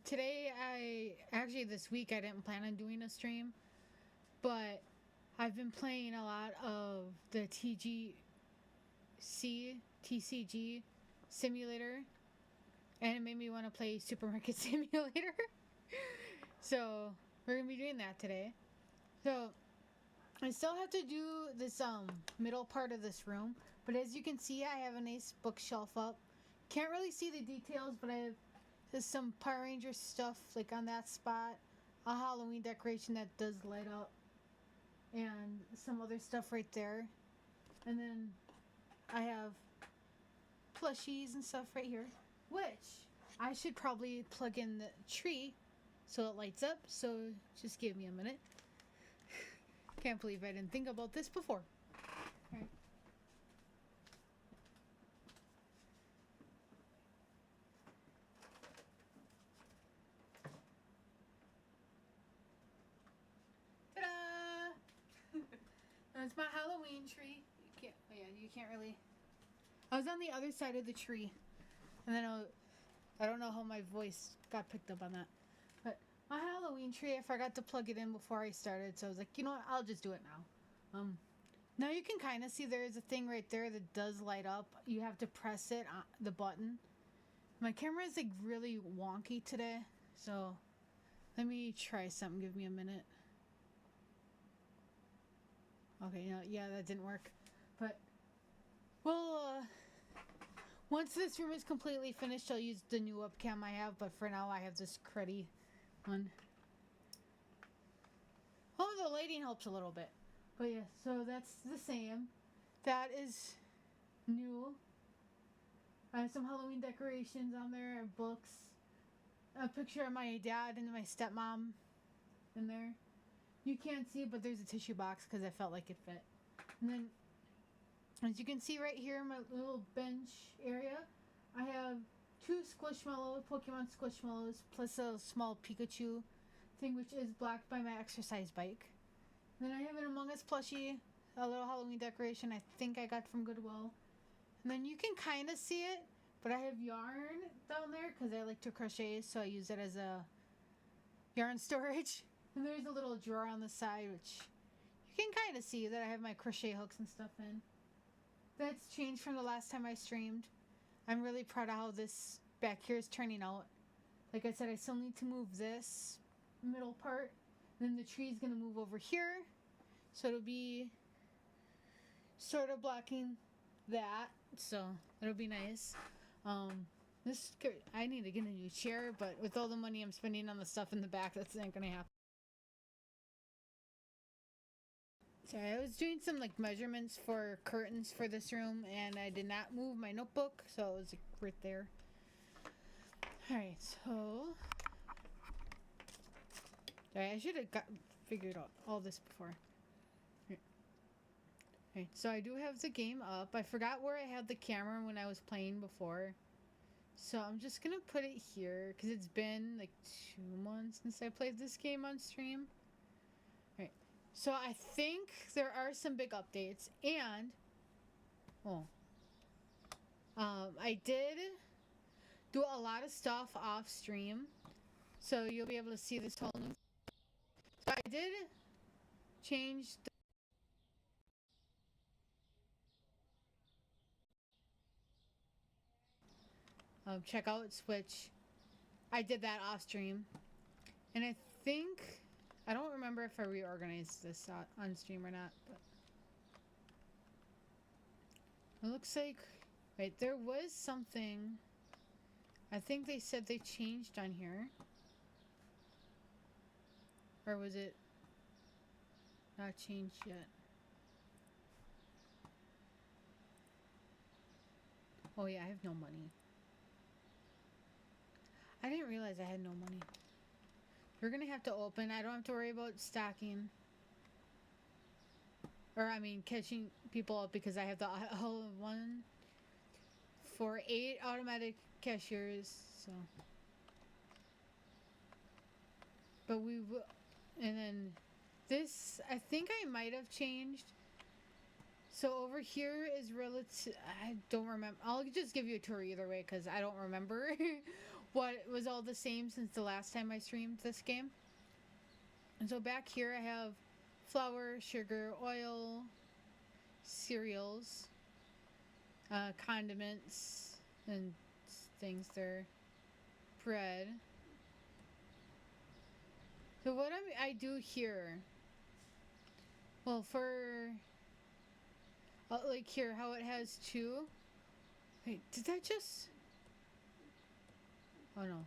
today this week I didn't plan on doing a stream, but I've been playing a lot of the TCG simulator, and it made me want to play Supermarket Simulator. So we're gonna be doing that today. So I still have to do this middle part of this room, but as you can see, I have a nice bookshelf up. Can't really see the details, but I have some Power Ranger stuff like on that spot, a Halloween decoration that does light up, and some other stuff right there. And then I have plushies and stuff right here, which I should probably plug in the tree so it lights up. So just give me a minute. Can't believe I didn't think about this before. All right. Ta-da! That's my Halloween tree. You can't really. I was on the other side of the tree, and then I don't know how my voice got picked up on that. But my Halloween tree, I forgot to plug it in before I started, so I was like, you know what, I'll just do it now. Now you can kind of see there is a thing right there that does light up. You have to press it on the button. My camera is like really wonky today, so let me try something. Give me a minute. Okay, yeah, that didn't work. But, well, once this room is completely finished, I'll use the new webcam I have, but for now I have this cruddy one. Oh, the lighting helps a little bit. But yeah, so that's the same. That is new. I have some Halloween decorations on there, books, a picture of my dad and my stepmom in there. You can't see it, but there's a tissue box because I felt like it fit. And then, as you can see right here in my little bench area, I have 2 Squishmallow, Pokemon Squishmallows, plus a small Pikachu thing, which is blocked by my exercise bike. And then I have an Among Us plushie, a little Halloween decoration I think I got from Goodwill. And then you can kind of see it, but I have yarn down there because I like to crochet, so I use it as a yarn storage. And there's a little drawer on the side, which you can kind of see that I have my crochet hooks and stuff in. That's changed from the last time I streamed. I'm really proud of how this back here is turning out. Like I said, I still need to move this middle part. Then the tree is going to move over here. So it'll be sort of blocking that. So it'll be nice. I need to get a new chair, but with all the money I'm spending on the stuff in the back, that's not going to happen. So I was doing some like measurements for curtains for this room, and I did not move my notebook, so it was like, right there. Alright, so I should have figured out all this before. Alright, so I do have the game up. I forgot where I had the camera when I was playing before. So I'm just gonna put it here because it's been like 2 months since I played this game on stream. Alright, so I think there are some big updates, and I did do a lot of stuff off stream, so you'll be able to see this whole new. So I did change the checkout switch. I did that off stream, and I think I don't remember if I reorganized this on stream or not, but it looks like wait, there was something. I think they said they changed on here. Or was it not changed yet? Oh yeah, I have no money. I didn't realize I had no money. We're gonna have to open. I don't have to worry about stocking. Or I mean catching people up because I have the 1 for 8 automatic cashiers, so. But we will, and then this, I think I might have changed. So over here is relative, I don't remember. I'll just give you a tour either way because I don't remember what was all the same since the last time I streamed this game. And so back here I have flour, sugar, oil, cereals, condiments, and things there, bread. So what I do here, well, for like here, how it has two. Wait, did that just? Oh no.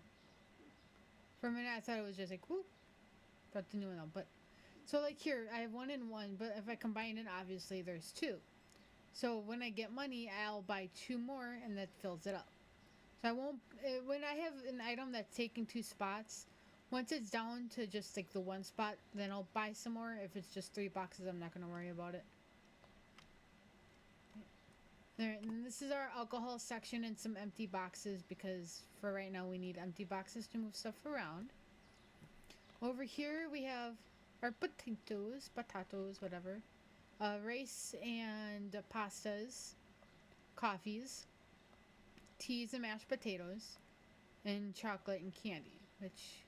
For a minute, I thought it was just like whoop, got the new one out. But so like here, I have one and one, but if I combine it, obviously there's two. So when I get money, I'll buy two more, and that fills it up. So I won't. When I have an item that's taking two spots, once it's down to just like the one spot, then I'll buy some more. If it's just 3 boxes, I'm not gonna worry about it. Alright, and this is our alcohol section and some empty boxes because for right now we need empty boxes to move stuff around. Over here we have our potatoes, whatever. Rice and pastas, coffees, teas and mashed potatoes, and chocolate and candy, which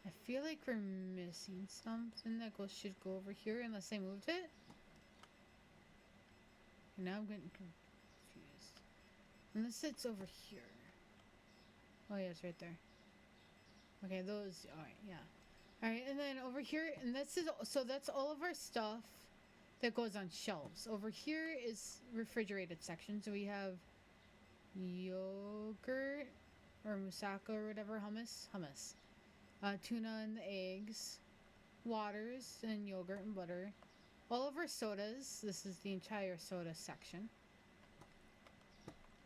I feel like we're missing something that should go over here unless I moved it. Now I'm getting confused. Unless it's over here. Oh yeah, it's right there. Okay, those. Alright, yeah. Alright, and then over here, and this is, so that's all of our stuff that goes on shelves. Over here is refrigerated section. So we have yogurt or moussaka or whatever, hummus. Tuna and the eggs, waters and yogurt and butter. All of our sodas. This is the entire soda section.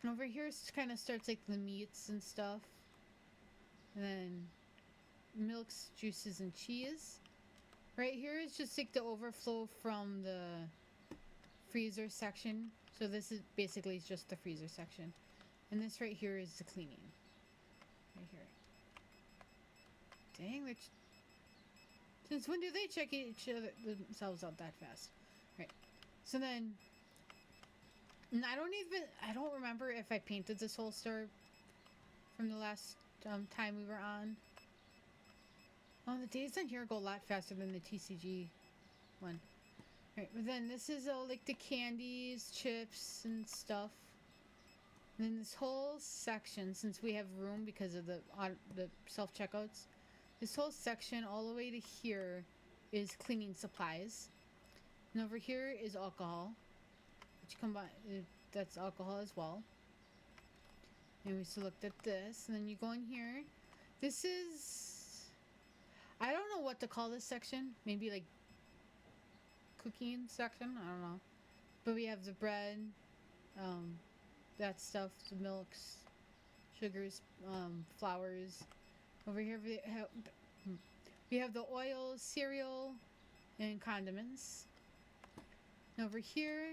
And over here kind of starts like the meats and stuff. And then milks, juices, and cheese. Right here is just like the overflow from the freezer section. So this is basically just the freezer section. And this right here is the cleaning. Right here. Dang, since when do they check themselves out that fast? Right. So then, and I don't remember if I painted this whole store from the last time we were on. Oh, the days on here go a lot faster than the TCG one. Right, but then this is all like the candies, chips, and stuff. And then this whole section, since we have room because of the self-checkouts, this whole section all the way to here is cleaning supplies. And over here is alcohol, which that's alcohol as well. And we select at this, and then you go in here. This is, I don't know what to call this section. Maybe like cooking section, I don't know. But we have the bread, that stuff, the milks, sugars, flours. Over here we have the oil, cereal, and condiments. And over here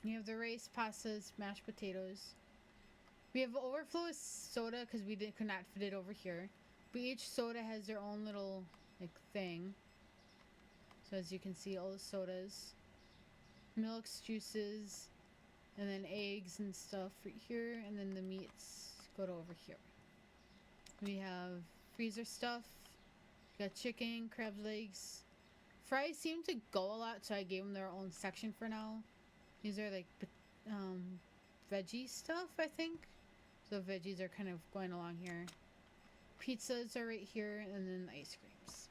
you have the rice, pastas, mashed potatoes. We have overflow soda because we could not fit it over here. But each soda has their own little like thing. So as you can see, all the sodas, milks, juices, and then eggs and stuff right here, and then the meats go to over here. We have freezer stuff. We got chicken, crab legs. Fries seem to go a lot, so I gave them their own section for now. These are like veggie stuff, I think. So veggies are kind of going along here. Pizzas are right here, and then ice creams.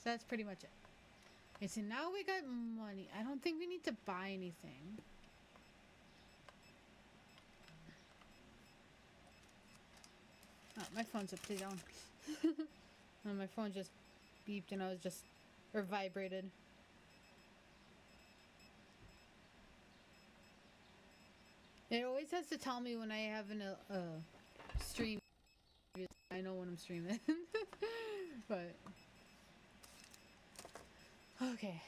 So that's pretty much it. Okay, so now we got money. I don't think we need to buy anything. Oh, my phone's upside down. And my phone just beeped and I was just, or vibrated. It always has to tell me when I have a stream. I know when I'm streaming. But, okay.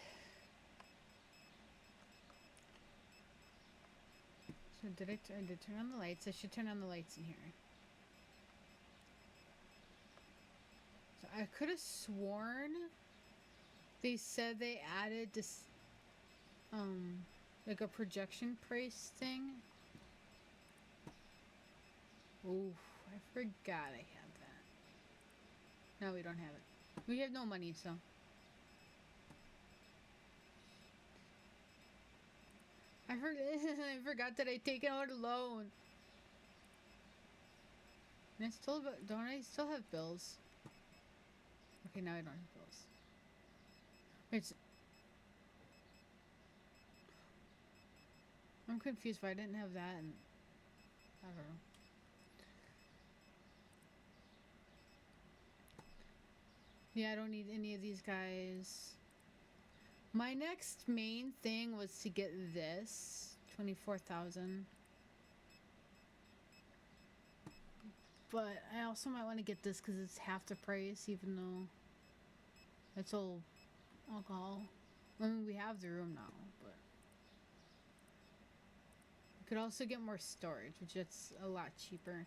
So did I turn on the lights? I should turn on the lights in here. So I could have sworn they said they added this, like a projection price thing. Oof, I forgot I had that. No, we don't have it. We have no money, so. I forgot that I taken out a loan. And I still, don't I still have bills? Okay, now I don't have bills. Wait, I'm confused why I didn't have that and I don't know. Yeah, I don't need any of these guys. My next main thing was to get this 24,000. But I also might want to get this because it's half the price, even though it's all alcohol. I mean, we have the room now, but we could also get more storage, which is a lot cheaper.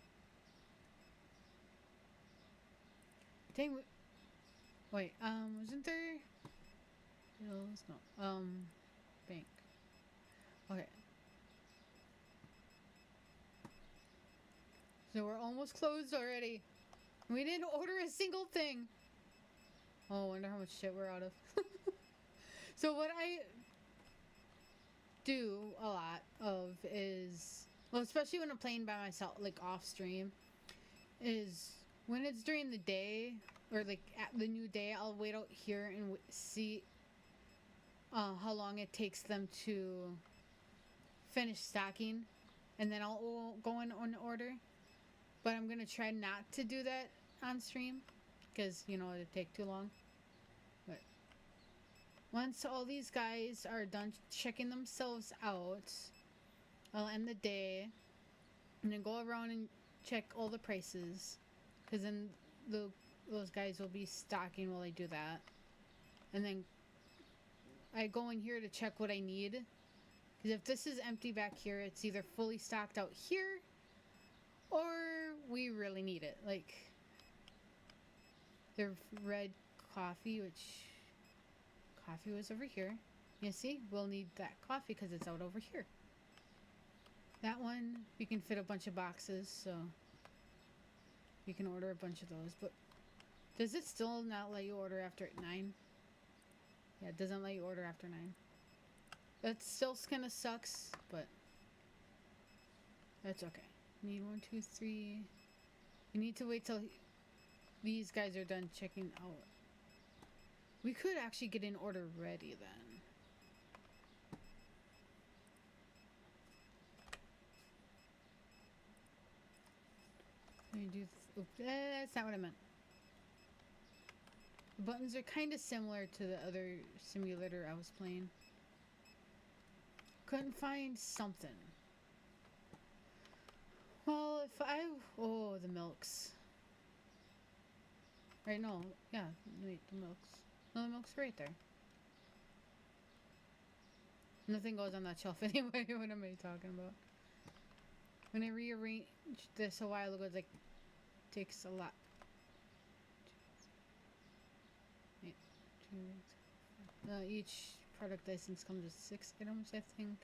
Dang, wait, wasn't there bills? No, bank. Okay. So we're almost closed already. We didn't order a single thing. Oh, I wonder how much shit we're out of. So what I do a lot of is, well, especially when I'm playing by myself, like off stream, is when it's during the day or like at the new day, I'll wait out here and see how long it takes them to finish stocking, and then I'll go in on order. But I'm gonna try not to do that on stream because you know it'd take too long. But once all these guys are done checking themselves out, I'll end the day and then go around and check all the prices, because then those guys will be stocking while I do that. And then I go in here to check what I need, because if this is empty back here, it's either fully stocked out here or we really need it. Like the red coffee, which coffee was over here. You see, we'll need that coffee because it's out over here. That one, we can fit a bunch of boxes, so you can order a bunch of those. But does it still not let you order after 9? Yeah, it doesn't let you order after 9. That still kind of sucks, but that's okay. Need 1, 2, 3. You need to wait till these guys are done checking out. We could actually get an order ready then. Let me do. Oops, that's not what I meant. The buttons are kind of similar to the other simulator I was playing. Couldn't find something. Well, if I... Oh, the milks. Right, no. Yeah, wait, the milks. No, the milk's right there. Nothing goes on that shelf anyway. What am I talking about? When I rearranged this a while ago, it like takes a lot. Each product license comes with 6 items, I think.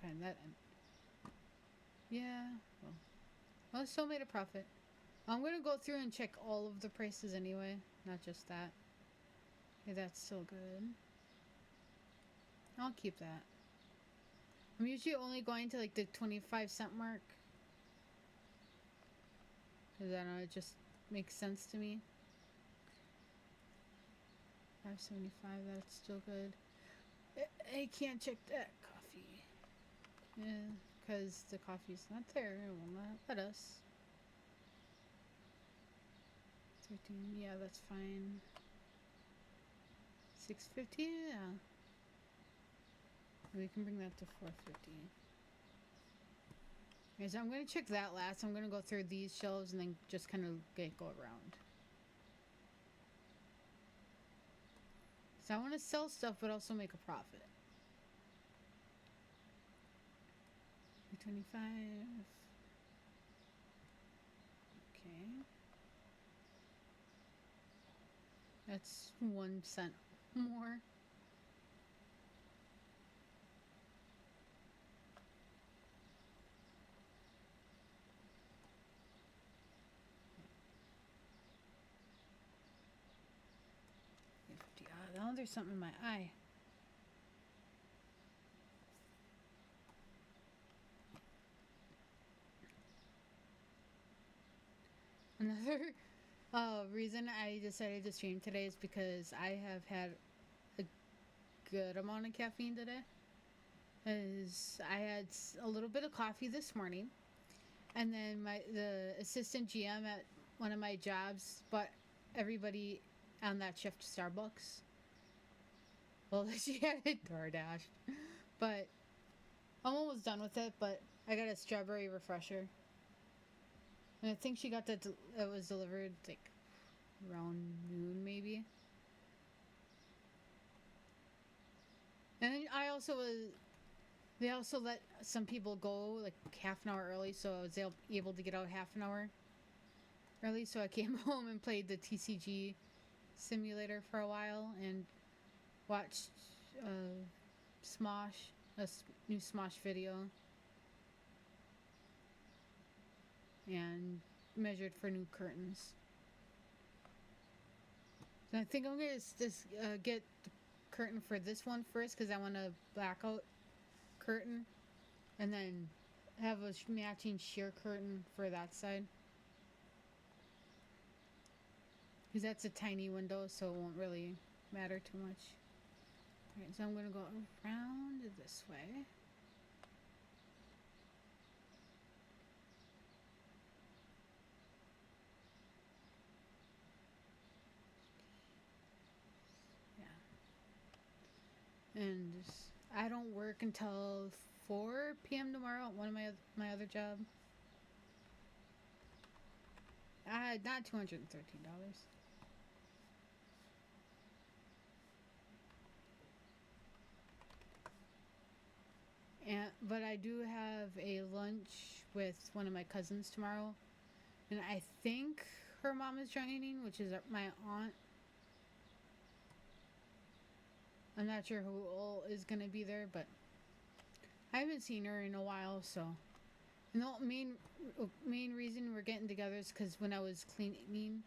Find that. Yeah. Well, I still made a profit. I'm gonna go through and check all of the prices anyway, not just that. Okay, that's still good. I'll keep that. I'm usually only going to like the 25-cent mark. Because I don't know, it just makes sense to me. $5.75, that's still good. I can't check that coffee. Yeah, because the coffee's not there. It will not let us. 13, yeah, that's fine. 650, yeah. We can bring that to 450. Okay, so I'm going to check that last. I'm going to go through these shelves and then just kind of go around. So I want to sell stuff but also make a profit. 25. Okay. That's 1 cent more. Now there's something in my eye. Another reason I decided to stream today is because I have had a good amount of caffeine today. As I had a little bit of coffee this morning, and then the assistant GM at one of my jobs bought everybody on that shift Starbucks. Well, she had it DoorDash, but I'm almost done with it. But I got a strawberry refresher, and I think she got that. It was delivered like around noon, maybe. And then I also was. They also let some people go like half an hour early, so I was able to get out half an hour early. So I came home and played the TCG simulator for a while and watched Smosh, new Smosh video, and measured for new curtains. So I think I'm gonna just get the curtain for this one first because I want a blackout curtain, and then have a matching sheer curtain for that side. Because that's a tiny window, so it won't really matter too much. Alright, so I'm going to go around this way. Yeah. And I don't work until 4 p.m. tomorrow at one of my other job. Not $213. But I do have a lunch with one of my cousins tomorrow, and I think her mom is joining, which is my aunt. I'm not sure who all is gonna be there, but I haven't seen her in a while, so. And the main reason we're getting together is because when I was cleaning,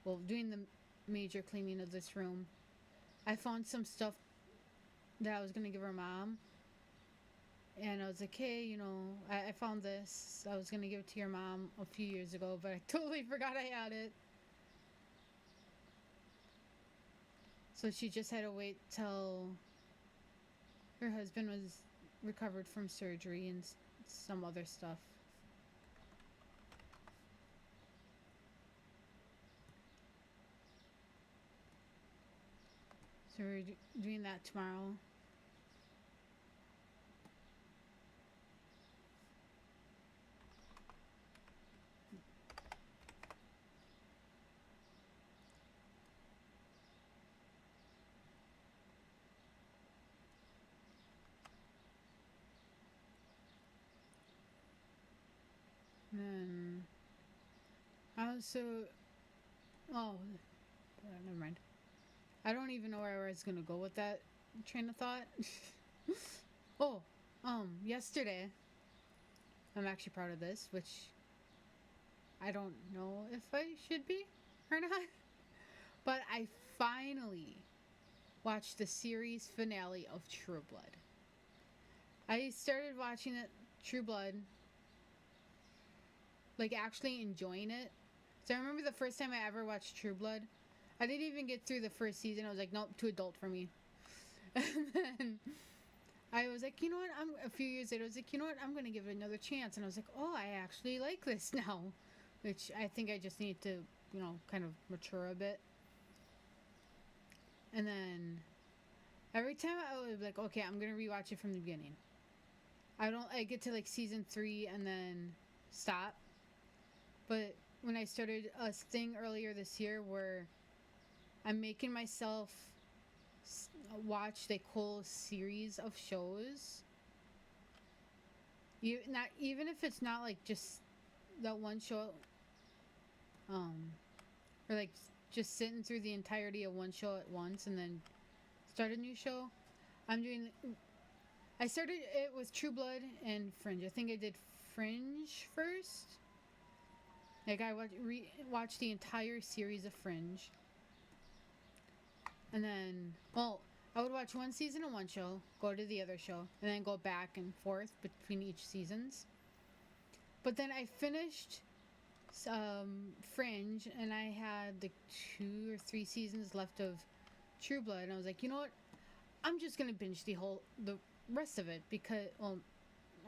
well, doing the major cleaning of this room, I found some stuff that I was gonna give her mom. And I was like, hey, I found this. I was going to give it to your mom a few years ago, but I totally forgot I had it. So she just had to wait till her husband was recovered from surgery and some other stuff. So we're doing that tomorrow. And I also, never mind. I don't even know where I was gonna go with that train of thought. Yesterday, I'm actually proud of this, which I don't know if I should be or not, but I finally watched the series finale of True Blood. I started watching it, True Blood, like actually enjoying it. So I remember the first time I ever watched True Blood, I didn't even get through the first season. I was like, nope, too adult for me. And then I was like, a few years later, I was like, I'm going to give it another chance. And I was like, oh, I actually like this now. Which I think I just need to, kind of mature a bit. And then every time I was like, okay, I'm going to rewatch it from the beginning. I get to like season 3 and then stop. But when I started a thing earlier this year where I'm making myself watch the whole series of shows, not even if it's not like just that one show, or like just sitting through the entirety of one show at once and then start a new show. I started it with True Blood and Fringe. I think I did Fringe first. Like I watched the entire series of Fringe. And then, well, I would watch one season of one show, go to the other show, and then go back and forth between each seasons. But then I finished Fringe, and I had like 2 or 3 seasons left of True Blood, and I was like, you know what? I'm just gonna binge the rest of it because, well,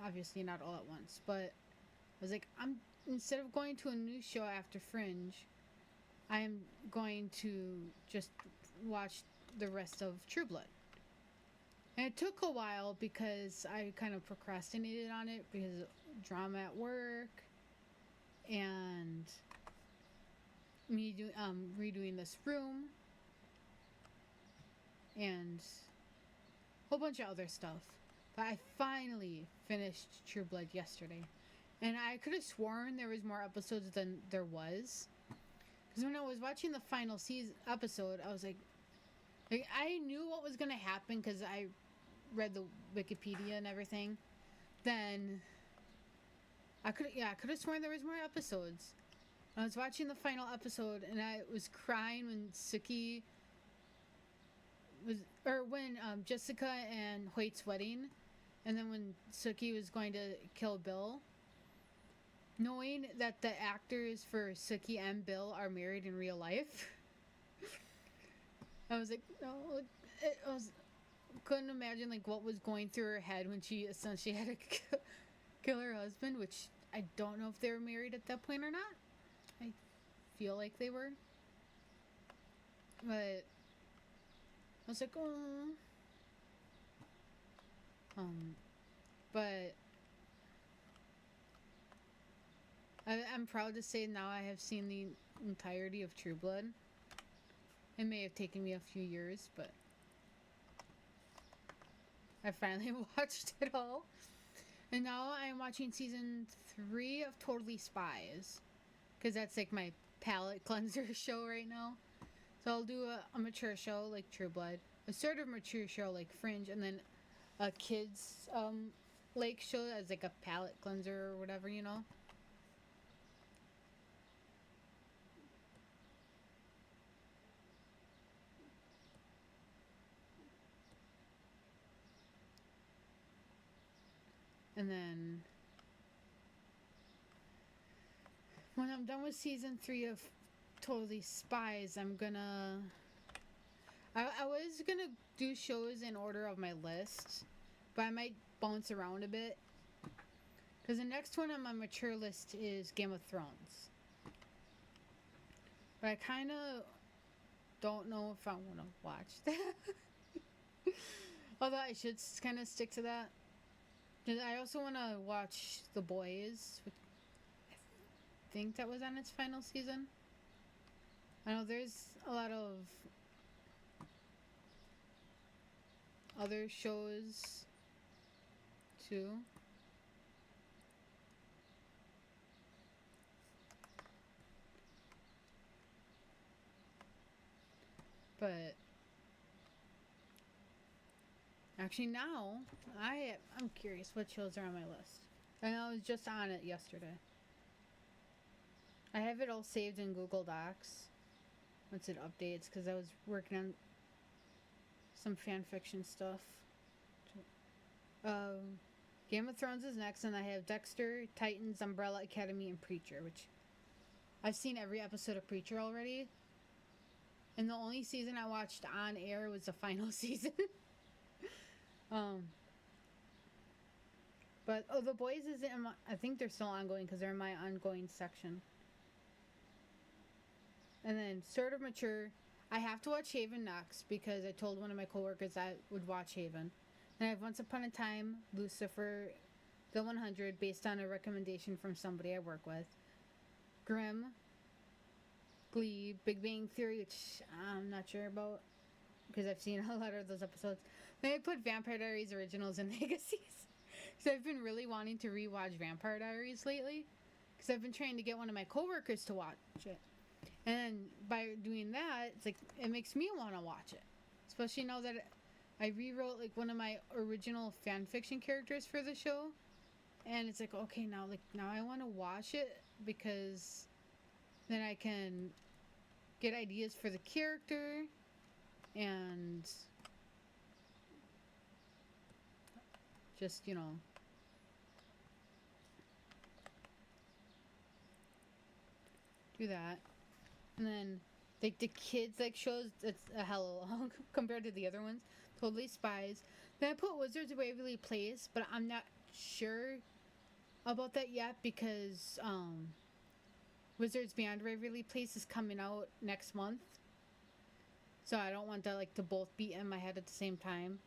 obviously not all at once, but I was like, instead of going to a new show after Fringe, I am going to just watch the rest of True Blood. And it took a while because I kind of procrastinated on it because of drama at work and me redoing this room and a whole bunch of other stuff. But I finally finished True Blood yesterday. And I could have sworn there was more episodes than there was. Because when I was watching the final episode, I was like, I knew what was going to happen because I read the Wikipedia and everything. Then I could have sworn there was more episodes. I was watching the final episode and I was crying when when Jessica and Hoyt's wedding, and then when Sookie was going to kill Bill. Knowing that the actors for Sookie and Bill are married in real life, I was like, no, couldn't imagine like what was going through her head when she essentially had to kill her husband, which I don't know if they were married at that point or not. I feel like they were, but I was like, oh, but I'm proud to say now I have seen the entirety of True Blood. It may have taken me a few years, but I finally watched it all. And now I'm watching season 3 of Totally Spies. Because that's like my palate cleanser show right now. So I'll do a mature show like True Blood, a sort of mature show like Fringe, and then a kids like show as like a palate cleanser or whatever, you know. And then when I'm done with season 3 of Totally Spies, I was gonna do shows in order of my list, but I might bounce around a bit. Because the next one on my mature list is Game of Thrones. But I kind of don't know if I want to watch that. Although I should kind of stick to that. I also want to watch The Boys. I think that was on its final season. I know there's a lot of other shows too. But actually now I'm curious what shows are on my list. And I was just on it yesterday. I have it all saved in Google Docs once it updates because I was working on some fan fiction stuff. Game of Thrones is next, and I have Dexter, Titans, Umbrella Academy, and Preacher, which I've seen every episode of Preacher already. And the only season I watched on air was the final season. But The Boys is I think they're still ongoing because they're in my ongoing section. And then sort of mature, I have to watch Haven next because I told one of my coworkers I would watch Haven. And I have Once Upon a Time, Lucifer, The 100, based on a recommendation from somebody I work with. Grimm, Glee, Big Bang Theory, which I'm not sure about because I've seen a lot of those episodes. Then I put Vampire Diaries Originals and Legacies. So I've been really wanting to rewatch Vampire Diaries lately because I've been trying to get one of my coworkers to watch it. And by doing that, it's like it makes me want to watch it. Especially now that I rewrote like one of my original fan fiction characters for the show. And it's like, okay, now I want to watch it because then I can get ideas for the character and just, you know, do that. And then like the kids like shows, it's a hell compared to the other ones. Totally Spies. Then I put Wizards of Waverly Place, but I'm not sure about that yet because Wizards Beyond Waverly Place is coming out next month. So I don't want that like to both be in my head at the same time.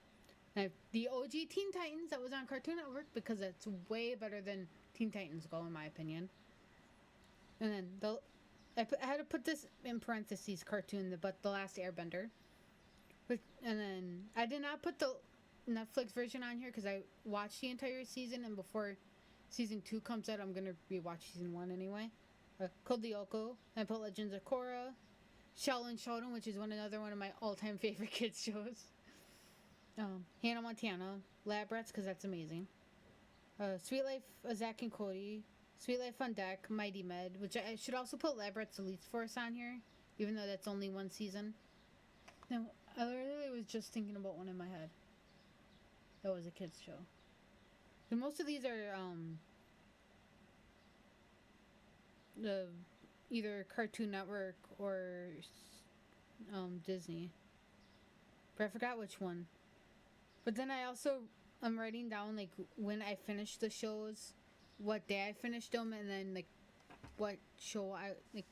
And the OG Teen Titans that was on Cartoon Network because it's way better than Teen Titans Go in my opinion. And then I had to put this in parentheses cartoon, but The Last Airbender. And then I did not put the Netflix version on here because I watched the entire season, and before season 2 comes out, I'm gonna rewatch season 1 anyway. Code Lyoko. I put Legends of Korra, Shaolin Shodown, which is another one of my all-time favorite kids shows. Hannah Montana, Lab Rats because that's amazing. Sweet Life of Zack and Cody, Sweet Life on Deck, Mighty Med, which I should also put Lab Rats Elite Force on here, even though that's only one season. Now, I literally was just thinking about one in my head. That was a kids show. And most of these are the either Cartoon Network or Disney. But I forgot which one. But then I'm writing down like when I finish the shows, what day I finished them, and then like what show I like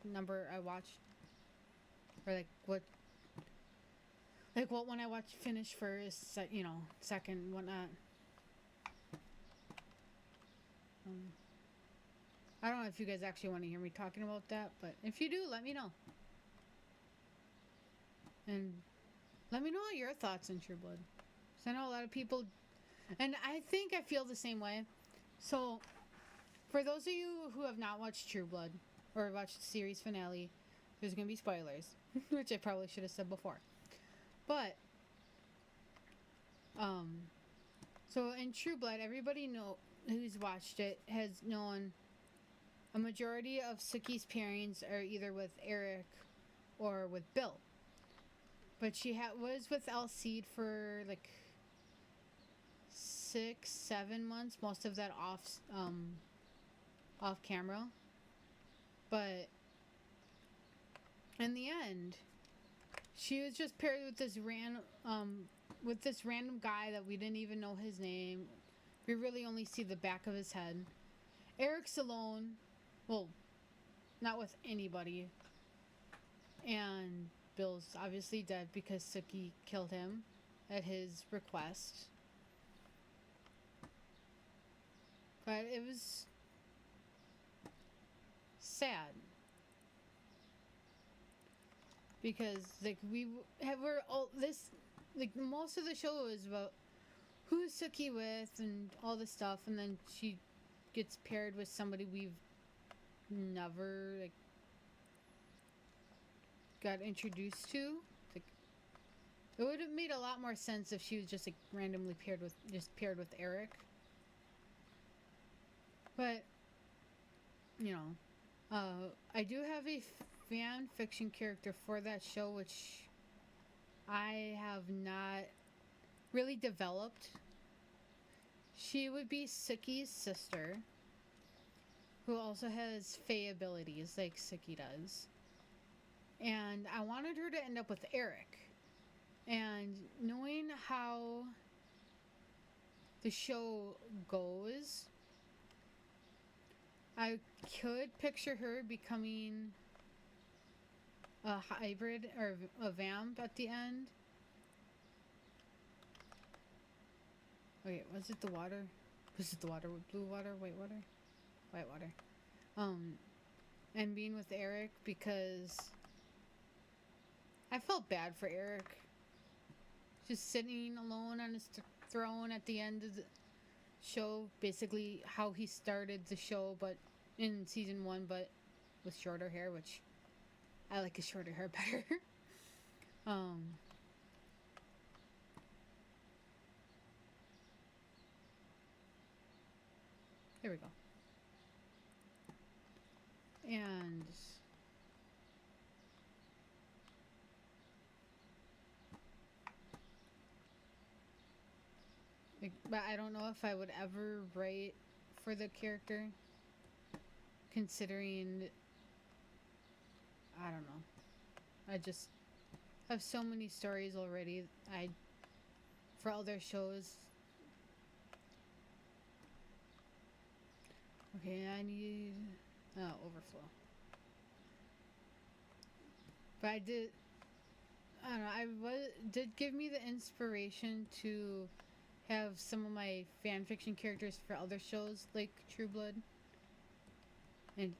number I watched, or like what one I watched finish first, you know, second, whatnot. I don't know if you guys actually want to hear me talking about that, but if you do, let me know. And let me know your thoughts on True Blood. Because I know a lot of people, and I think I feel the same way. So, for those of you who have not watched True Blood, or watched the series finale, there's going to be spoilers, which I probably should have said before. But, so in True Blood, everybody who's watched it has known a majority of Suki's pairings are either with Eric or with Bill. But she was with Alcide for like 6-7 months, most of that off camera. But in the end, she was just paired with this random guy that we didn't even know his name. We really only see the back of his head. Eric's alone. Well, not with anybody. And Bill's obviously dead because Suki killed him at his request. But it was sad. Because like we're all this, like most of the show is about who's Suki with and all this stuff, and then she gets paired with somebody we've never like got introduced to. Like, it would have made a lot more sense if she was just like randomly paired with Eric. But you know, I do have a fan fiction character for that show, which I have not really developed. She would be Suki's sister, who also has Fae abilities like Suki does. And I wanted her to end up with Eric. And knowing how the show goes, I could picture her becoming a hybrid or a vamp at the end. Wait, was it the water? Was it the water? Blue water? White water? White water. And being with Eric because I felt bad for Eric. Just sitting alone on his throne at the end of the show. Basically how he started the show, but in season 1, but with shorter hair, which I like his shorter hair better. Here we go. And Like, but I don't know if I would ever write for the character, considering, I don't know. I just have so many stories already. For other shows. Okay, I need overflow. But I did. I don't know. Did give me the inspiration to have some of my fan fiction characters for other shows like True Blood. And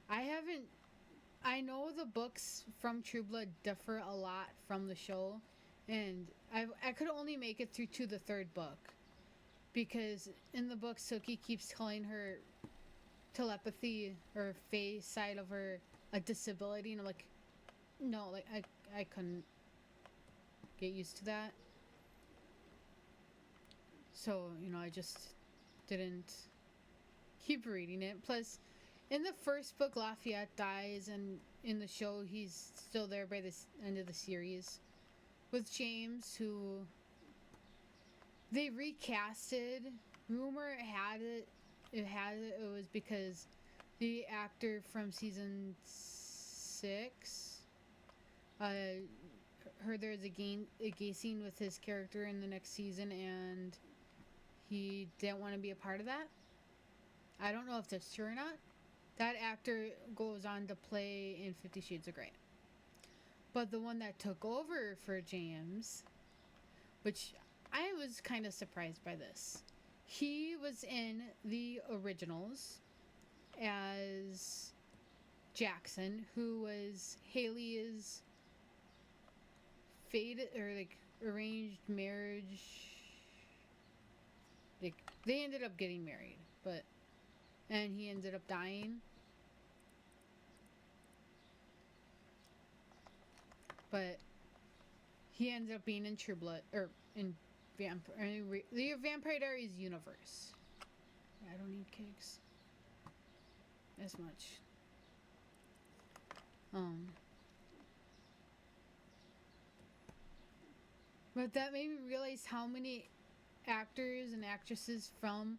I haven't. I know the books from True Blood differ a lot from the show, and I could only make it through to the third book because in the book Suki keeps calling her telepathy or Fae side of her a disability, and I'm like, no, like I couldn't get used to that. So, I just didn't keep reading it. Plus, in the first book, Lafayette dies, and in the show, he's still there by the end of the series. With James, who they recasted. Rumor had it was because the actor from season 6 heard there was a gay scene with his character in the next season, and he didn't want to be a part of that. I don't know if that's true or not. That actor goes on to play in 50 Shades of Grey. But the one that took over for James, which I was kind of surprised by this, he was in the originals as Jackson, who was Haley's fated or like arranged marriage. Like they ended up getting married, and he ended up dying. But he ended up being in True Blood or in the Vampire Diaries universe. I don't need cakes as much. But that made me realize how many actors and actresses from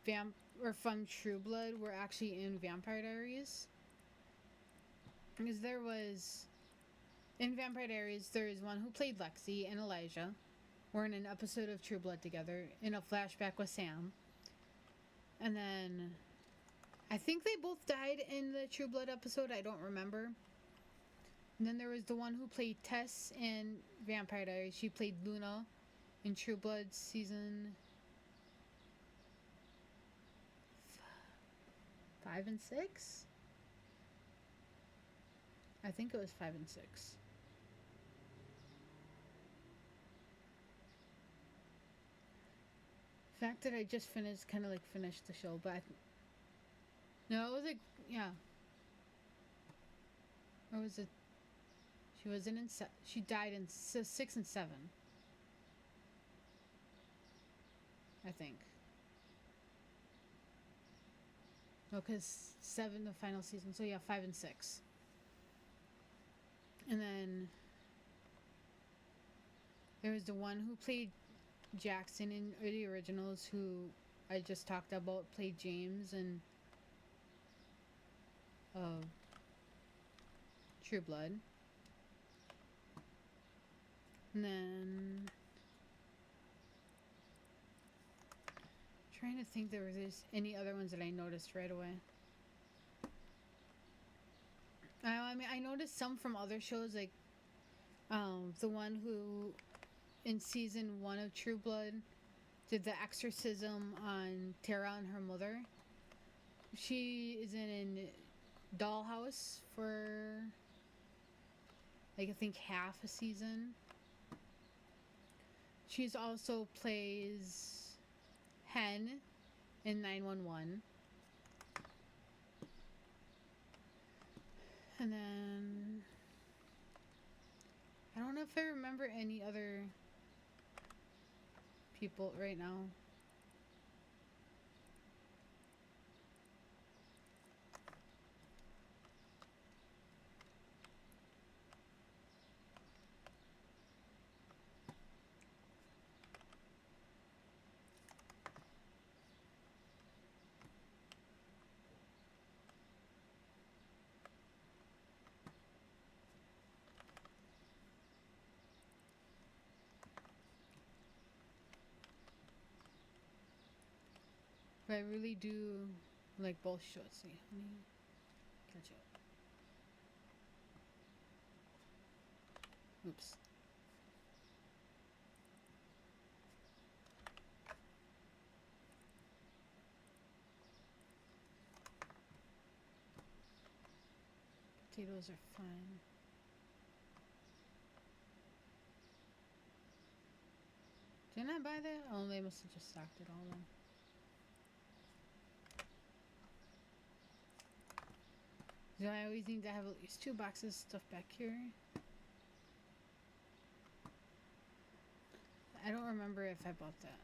True Blood were actually in Vampire Diaries. Because there was in Vampire Diaries, there is one who played Lexi and Elijah were in an episode of True Blood together in a flashback with Sam. And then I think they both died in the True Blood episode. I don't remember. And then there was the one who played Tess in Vampire Diaries. She played Luna in True Blood season 5 and 6. I think it was 5 and 6. The fact that I just finished the show, but no, it was like, yeah. Or was it? She wasn't in. She died in 6 and 7. I think. No, because 7 the final season. So yeah, 5 and 6. And then there was the one who played Jackson in the originals, who I just talked about, played James and True Blood. And then trying to think there was any other ones that I noticed right away. I mean, I noticed some from other shows, like the one who in season 1 of True Blood did the exorcism on Tara and her mother. She is in Dollhouse for like I think half a season. She's also plays Hen in 911. And then I don't know if I remember any other people right now. But I really do like both shows. See, honey, catch up. Oops. Potatoes are fine. Didn't I buy that? Oh, they must have just stocked it all then. So I always need to have at least 2 boxes of stuff back here. I don't remember if I bought that.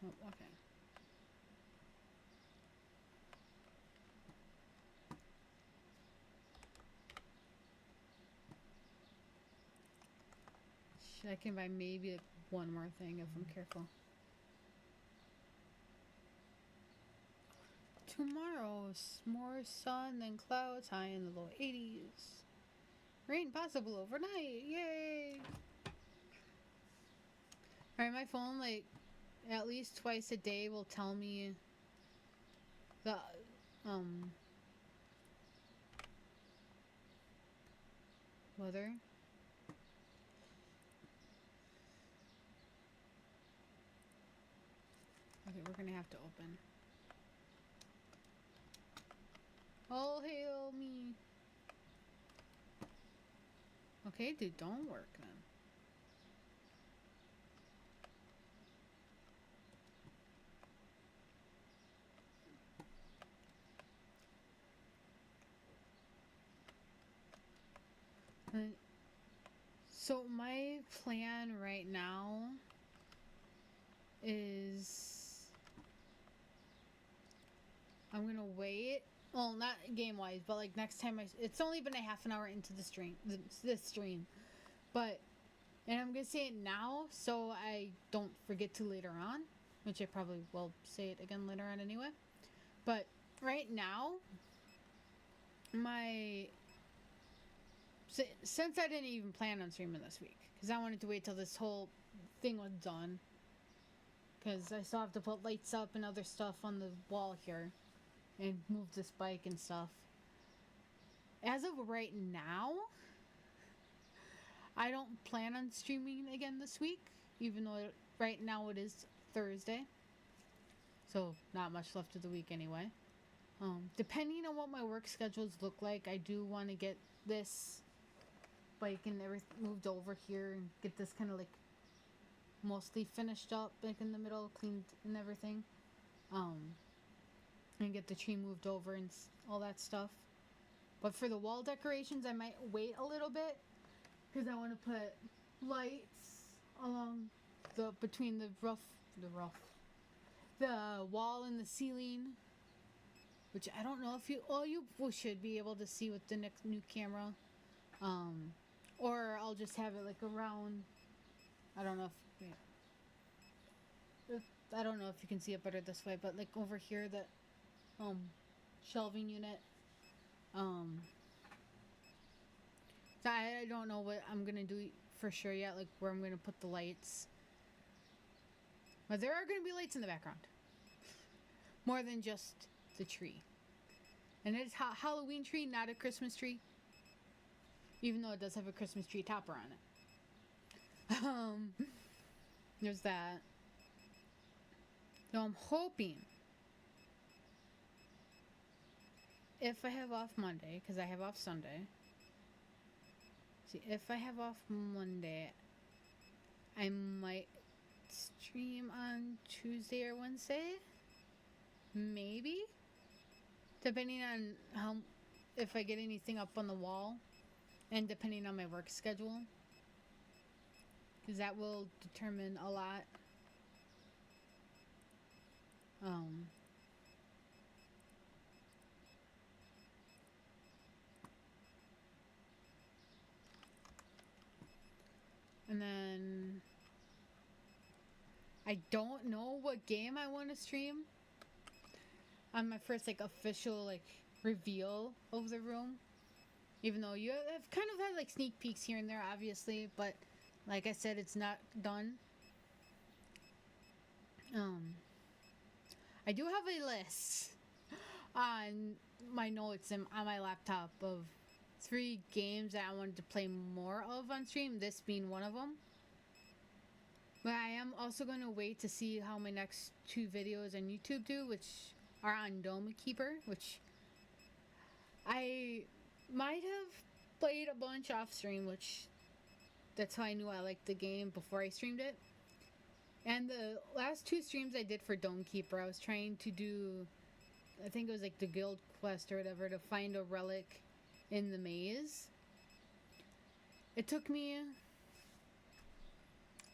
Oh, okay. I can buy maybe one more thing if I'm careful. Tomorrow, more sun than clouds, high in the low 80s. Rain possible overnight. Yay! Alright, my phone, like, at least twice a day will tell me the, weather. Okay, we're gonna have to open. All hail me. Okay, dude, don't work then. So my plan right now is I'm gonna wait. Well, not game wise, but like next time it's only been a half an hour into the stream, this stream, but and I'm gonna say it now so I don't forget to later on, which I probably will say it again later on anyway. But right now, since I didn't even plan on streaming this week because I wanted to wait till this whole thing was done because I still have to put lights up and other stuff on the wall here and move this bike and stuff. As of right now, I don't plan on streaming again this week, even though right now it is Thursday. So not much left of the week anyway. Depending on what my work schedules look like, I do want to get this bike and everything moved over here and get this kind of like mostly finished up, like in the middle, cleaned and everything. And get the tree moved over and all that stuff. But for the wall decorations, I might wait a little bit because I want to put lights along between the wall and the ceiling, which I don't know if you should be able to see with the next new camera, or I'll just have it like around. I don't know if you can see it better this way, but like over here that shelving unit. So I don't know what I'm gonna do for sure yet, like where I'm gonna put the lights. But there are gonna be lights in the background. More than just the tree. And it's a Halloween tree, not a Christmas tree. Even though it does have a Christmas tree topper on it. There's that. So I'm hoping if I have off Monday, because I have off Sunday. See, if I have off Monday, I might stream on Tuesday or Wednesday. Maybe. Depending on if I get anything up on the wall. And depending on my work schedule. Because that will determine a lot. And then I don't know what game I want to stream. on my first like official like reveal of the room. Even though you have kind of had like sneak peeks here and there, obviously, but like I said, it's not done. Um, I do have a list on my notes and on my laptop of 3 games that I wanted to play more of on stream. This being one of them. But I am also going to wait to see how my next 2 videos on YouTube do, which are on Dome Keeper, which I might have played a bunch off stream, which that's how I knew I liked the game before I streamed it. And the last 2 streams I did for Dome Keeper, I was trying to do, I think it was like the guild quest or whatever, to find a relic in the maze. It took me,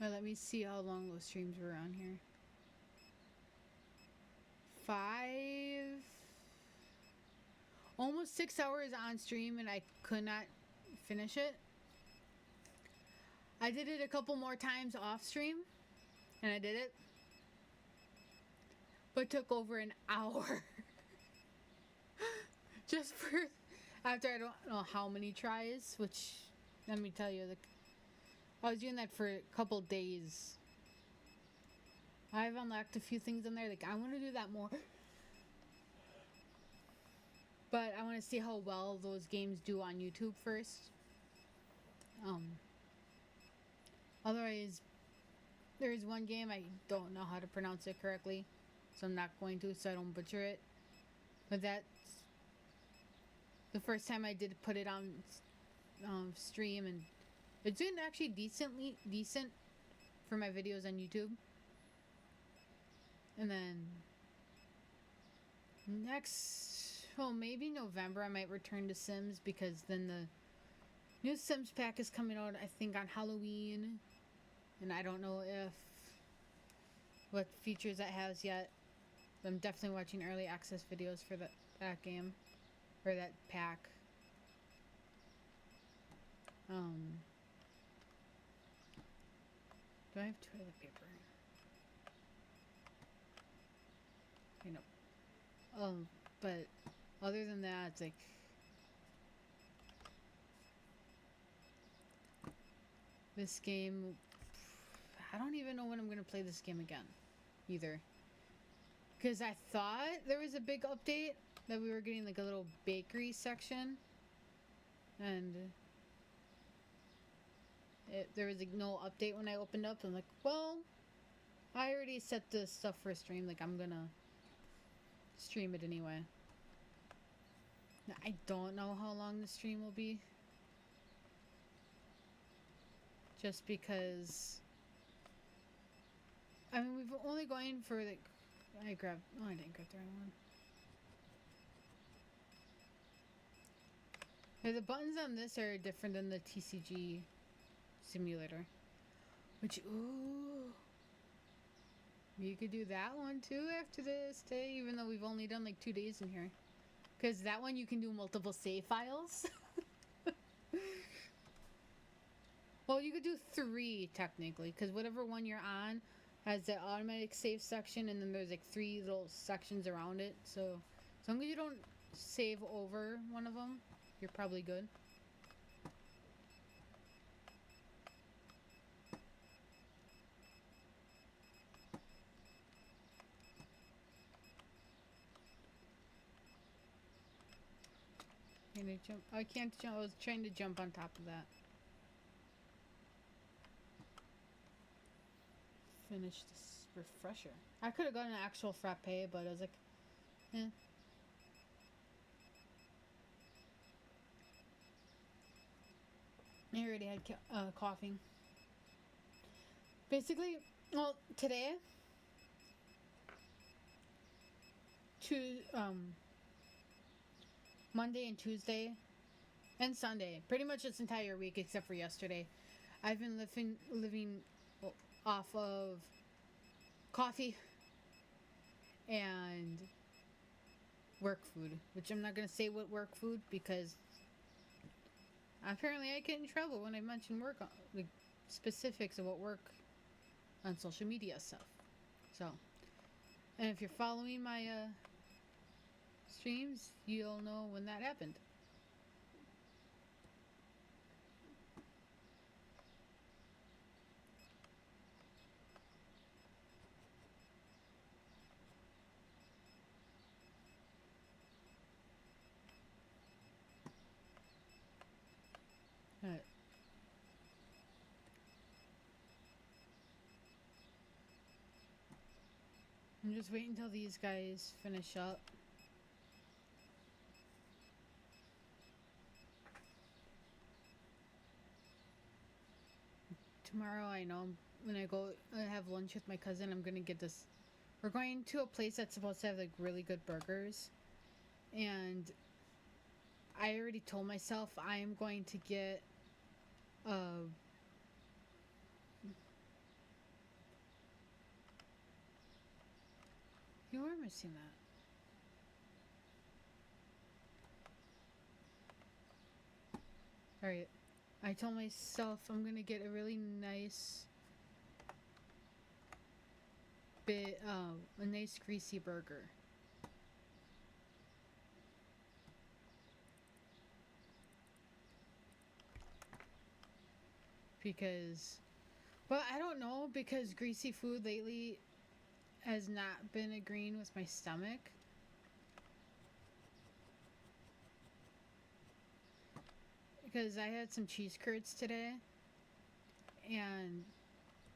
well, let me see how long those streams were on here. 5, almost 6 hours on stream, and I could not finish it. I did it a couple more times off stream, and I did it, but took over an hour just for, after I don't know how many tries, which, let me tell you, I was doing that for a couple days. I've unlocked a few things in there, like I want to do that more, but I want to see how well those games do on YouTube first. Otherwise, there's one game I don't know how to pronounce it correctly, so I'm not going to, so I don't butcher it. But that's the first time I did put it on stream, and it's doing actually decent for my videos on YouTube. And then next, well, maybe November, I might return to Sims, because then the new Sims pack is coming out, I think, on Halloween. And I don't know what features that has yet. I'm definitely watching early access videos for that game, or that pack. Do I have toilet paper? You know. But other than that, it's like, this game, I don't even know when I'm gonna play this game again, either. Because I thought there was a big update, that we were getting like a little bakery section, and there was like no update when I opened up. I'm like, well, I already set this stuff for a stream, like I'm gonna stream it anyway. Now, I don't know how long the stream will be, just because, I mean, we've only going for like, I didn't grab the right one. The buttons on this are different than the TCG simulator, which, ooh, you could do that one too after this day, even though we've only done like 2 days in here, because that one you can do multiple save files. Well, you could do 3 technically, because whatever one you're on has the automatic save section, and then there's like 3 little sections around it. So as long as you don't save over one of them, you're probably good. Can I jump? I can't jump. I was trying to jump on top of that. Finish this refresher. I could have gotten an actual frappe, but I was like, eh. I already had coughing. Basically, well, today, Monday and Tuesday, and Sunday, pretty much this entire week except for yesterday, I've been living off of coffee and work food, which I'm not gonna say what work food, because apparently I get in trouble when I mention work, like specifics of what work on social media stuff. So, and if you're following my streams, you'll know when that happened. Alright. I'm just waiting until these guys finish up. Tomorrow, I know when I go have lunch with my cousin, I'm gonna get this. We're going to a place that's supposed to have like really good burgers, and I already told myself I am going to get you were missing that. Alright. I told myself I'm gonna get a really nice a nice greasy burger. Because, well, I don't know, because greasy food lately has not been agreeing with my stomach. Because I had some cheese curds today, and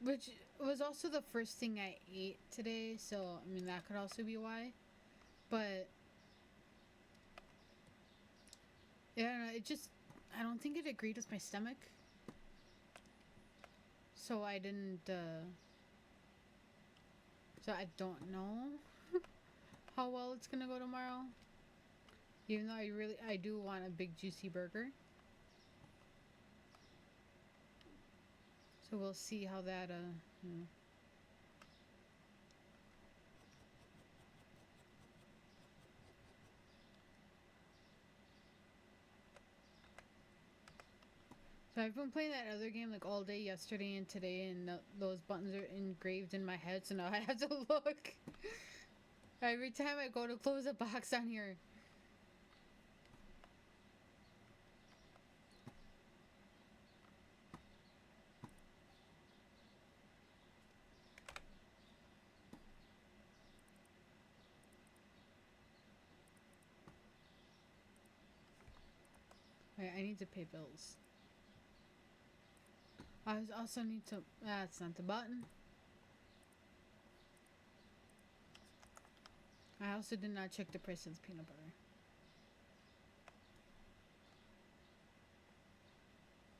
which was also the first thing I ate today, so I mean that could also be why. But yeah, it just, I don't think it agreed with my stomach, so I didn't. So I don't know how well it's gonna go tomorrow. Even though I do want a big juicy burger. So we'll see how that, So I've been playing that other game like all day yesterday and today, and those buttons are engraved in my head, so now I have to look. Every time I go to close a box on here. Wait, I need to pay bills. I also need to. That's not the button. I also did not check the price of the peanut butter.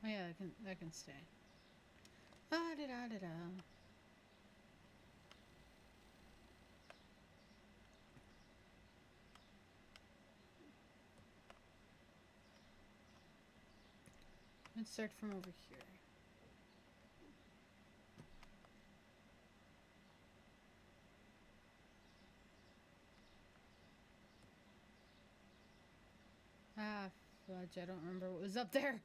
Oh yeah, that can stay. Ah da da da da. Let's start from over here. Ah, fudge, I don't remember what was up there.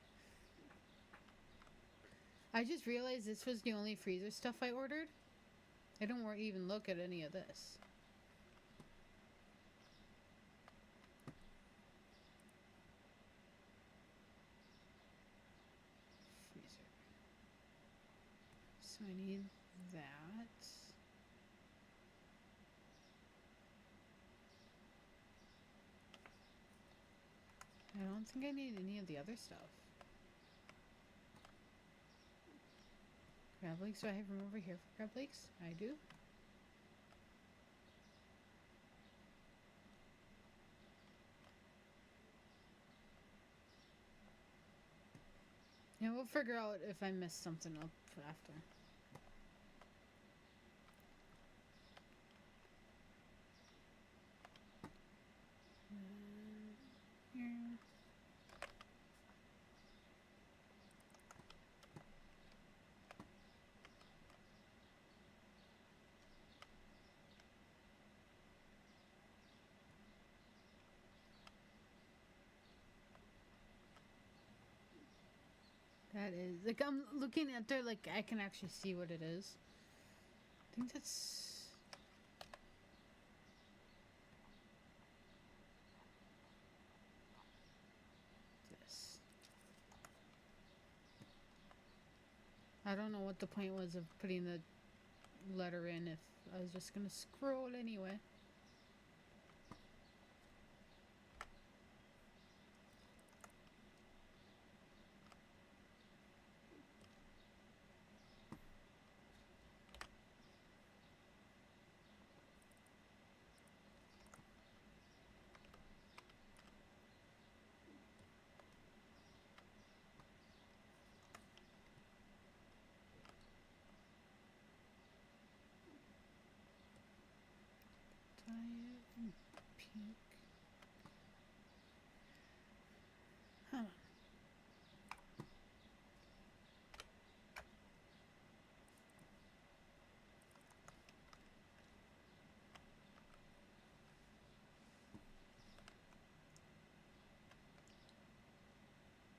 I just realized this was the only freezer stuff I ordered. I don't even look at any of this. Freezer. So I need that. I don't think I need any of the other stuff. Crab legs, do I have room over here for crab legs? I do. Yeah, we'll figure out if I messed something up after. Here. That is, like, I'm looking at there, like, I can actually see what it is. I think that's... I don't know what the point was of putting the letter in if I was just gonna scroll anyway. Diet and pink. Huh.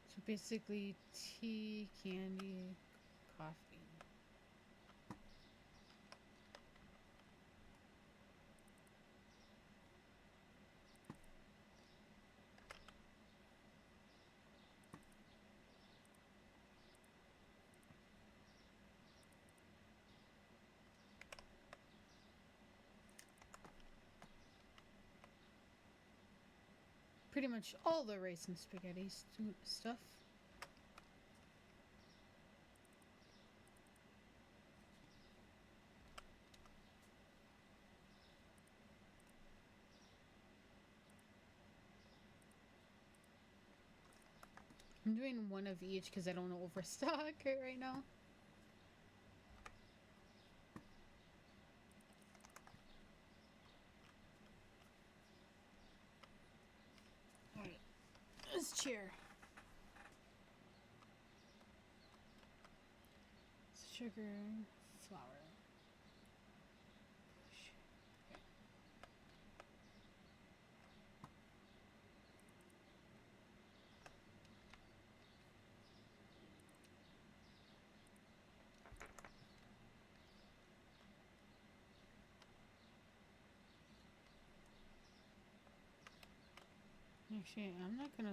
So basically tea, candy, coffee. Pretty much all the rice and spaghetti stuff. I'm doing one of each because I don't want to overstock it right now. Alright, this chair. Sugar, flour. Actually, I'm not gonna.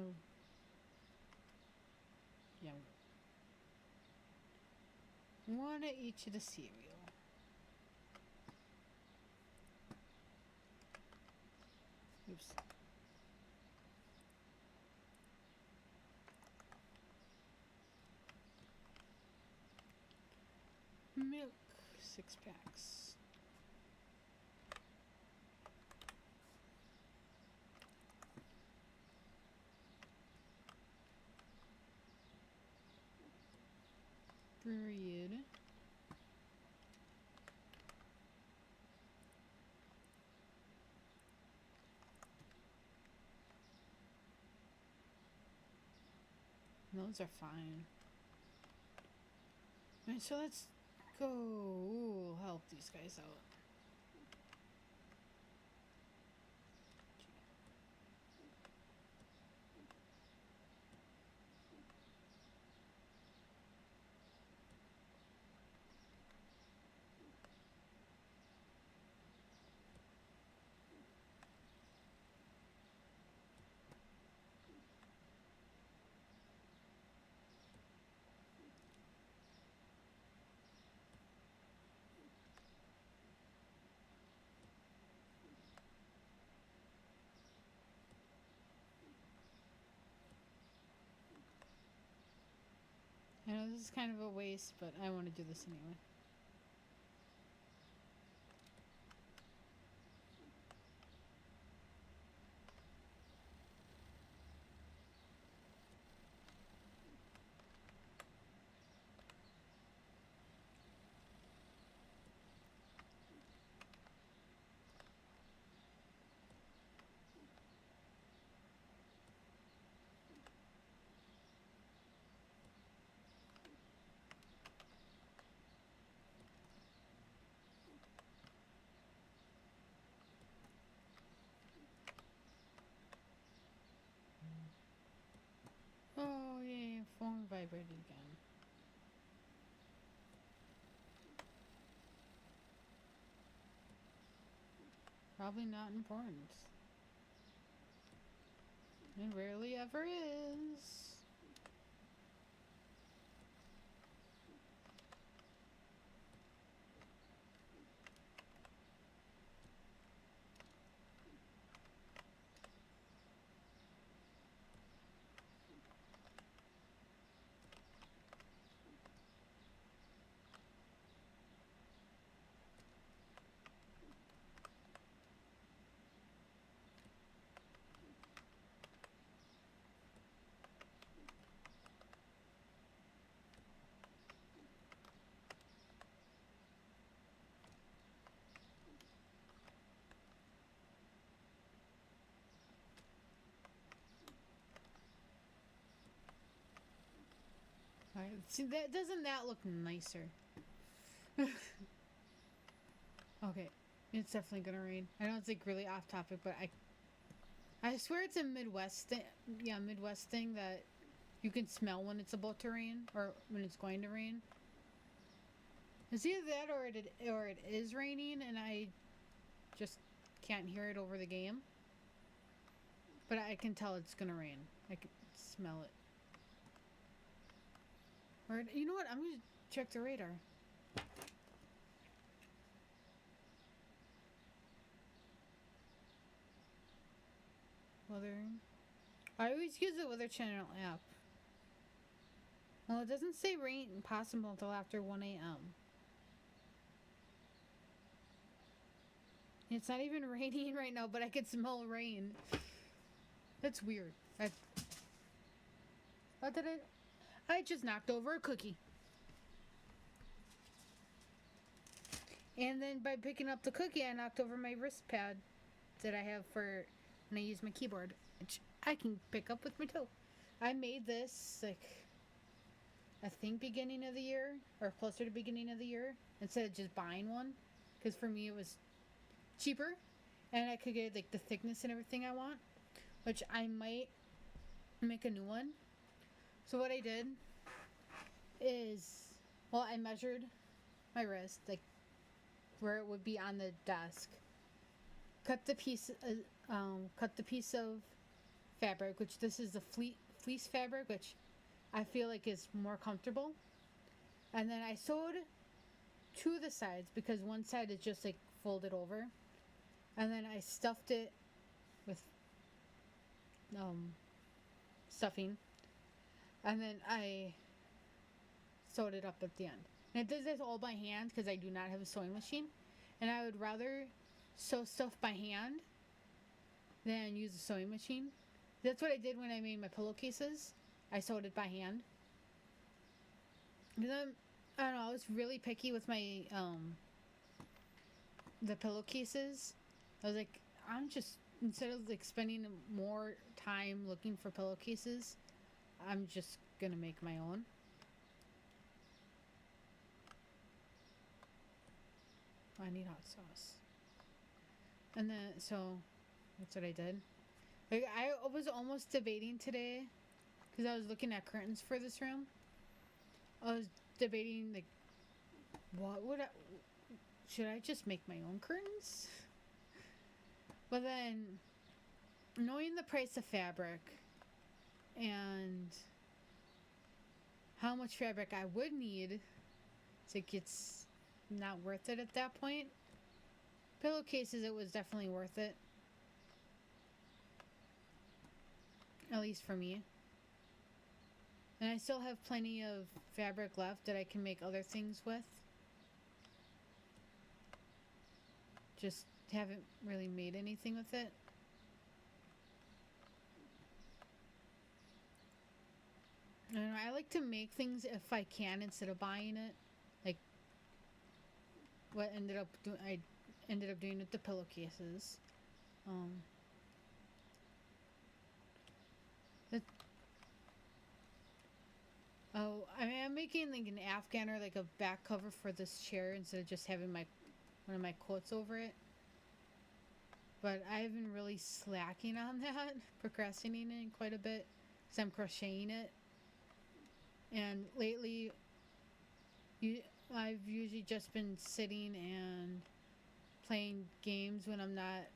Yeah. One of each of the cereal. Oops. Milk, 6 packs. Bread. Those are fine. Alright, so let's go help these guys out. I know this is kind of a waste, but I want to do this anyway. Oh, yay, phone vibrated again. Probably not important. It rarely ever is. Alright, see, doesn't that look nicer? Okay, it's definitely gonna rain. I know it's like really off topic, but I swear it's a Midwest thing. Yeah, Midwest thing that you can smell when it's about to rain or when it's going to rain. It's either that or it is raining and I just can't hear it over the game. But I can tell it's gonna rain. I can smell it. Or you know what? I'm gonna check the radar. Weather. I always use the Weather Channel app. Well, it doesn't say rain possible until after 1 a.m. It's not even raining right now, but I can smell rain. That's weird. What did I just knocked over a cookie. And then by picking up the cookie, I knocked over my wrist pad that I have for when I use my keyboard, which I can pick up with my toe. I made this like I think beginning of the year or closer to beginning of the year instead of just buying one, because for me it was cheaper and I could get like the thickness and everything I want, which I might make a new one. So what I did is, well, I measured my wrist like where it would be on the desk, cut the piece of fabric, which this is the fleece fabric, which I feel like is more comfortable, and then I sewed to the sides because one side is just like folded over, and then I stuffed it with stuffing, and then I sewed it up at the end. And I did this all by hand because I do not have a sewing machine, and I would rather sew stuff by hand than use a sewing machine. That's what I did when I made my pillowcases. I sewed it by hand. Because I don't know, I was really picky with my the pillowcases. I was like, I'm just, instead of like spending more time looking for pillowcases, I'm just gonna make my own. I need hot sauce. And then, so, that's what I did. Like, I was almost debating today, because I was looking at curtains for this room. I was debating, like, should I just make my own curtains? But then, knowing the price of fabric, and how much fabric I would need, it's like it's not worth it at that point. Pillowcases, it was definitely worth it. At least for me. And I still have plenty of fabric left that I can make other things with. Just haven't really made anything with it. I don't know, I like to make things if I can instead of buying it. Like what I ended up doing with the pillowcases. I mean, I'm making like an Afghan or like a back cover for this chair instead of just having one of my quotes over it. But I've been really slacking on that, procrastinating quite a bit, because I'm crocheting it. And lately, I've usually just been sitting and playing games when I'm not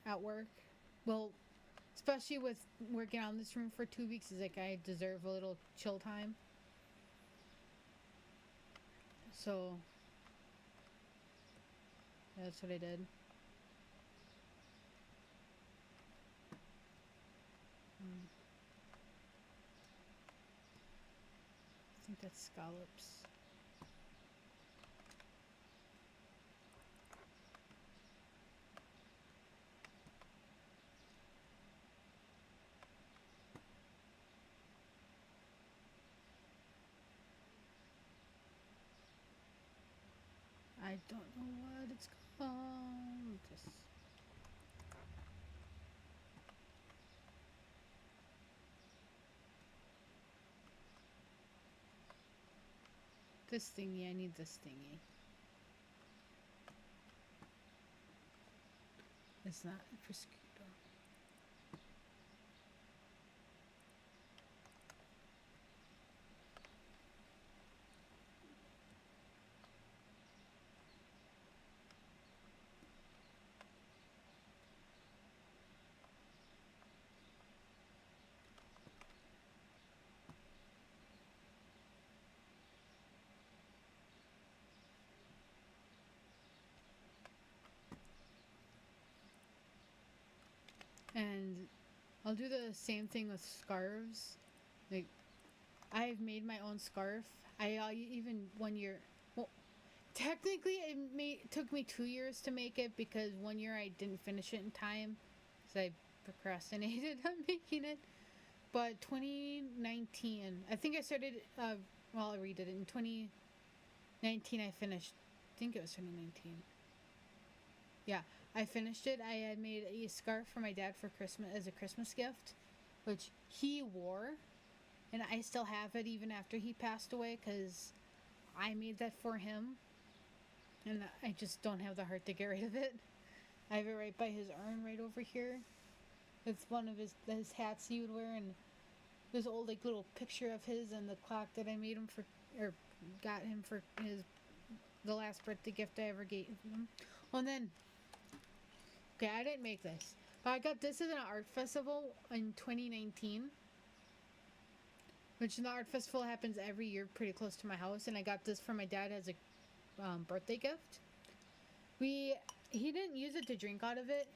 at work. Well, especially with working on this room for 2 weeks, is like I deserve a little chill time. So that's what I did. I think that's scallops. I don't know what it's called. Just This thingy, I need this thingy. It's not for Scudo. And I'll do the same thing with scarves. Like, I've made my own scarf. I even 1 year. Well, technically, took me 2 years to make it because 1 year I didn't finish it in time because I procrastinated on making it. But 2019, I think I started. Well, I redid it in 2019. I finished. I think it was 2019. Yeah, I finished it. I had made a scarf for my dad for Christmas as a Christmas gift, which he wore, and I still have it even after he passed away because I made that for him, and I just don't have the heart to get rid of it. I have it right by his arm, right over here. It's one of his hats he would wear, and this old like little picture of his and the clock that I made him for or got him for the last birthday gift I ever gave him. Well, and then okay, I didn't make this, but I got this at an art festival in 2019, which the art festival happens every year pretty close to my house, and I got this for my dad as a birthday gift. He didn't use it to drink out of it.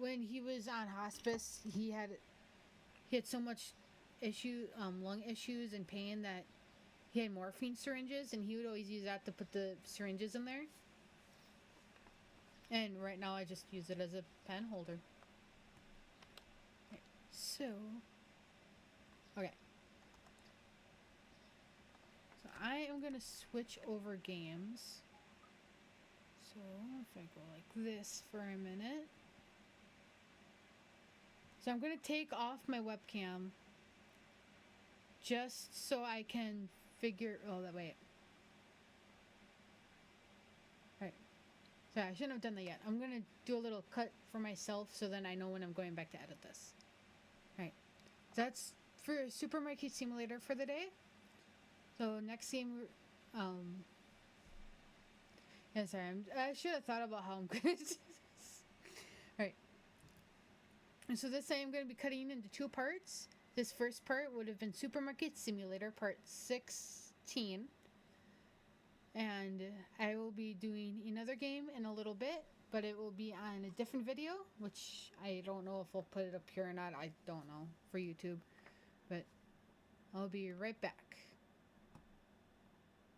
When he was on hospice, he had so much lung issues and pain that he had morphine syringes, and he would always use that to put the syringes in there. And right now I just use it as a pen holder. Okay, so I am gonna switch over games. So if I go like this for a minute. So I'm gonna take off my webcam just so I can figure. Oh, that way. Right. So I shouldn't have done that yet. I'm gonna do a little cut for myself so then I know when I'm going back to edit this. Right. That's for Supermarket Simulator for the day. So next game, yeah, sorry, I should have thought about how I'm gonna do this. Right. And so this I am going to be cutting into 2 parts. This first part would have been Supermarket Simulator Part 16. And I will be doing another game in a little bit, but it will be on a different video, which I don't know if I'll put it up here or not. I don't know for YouTube. But I'll be right back.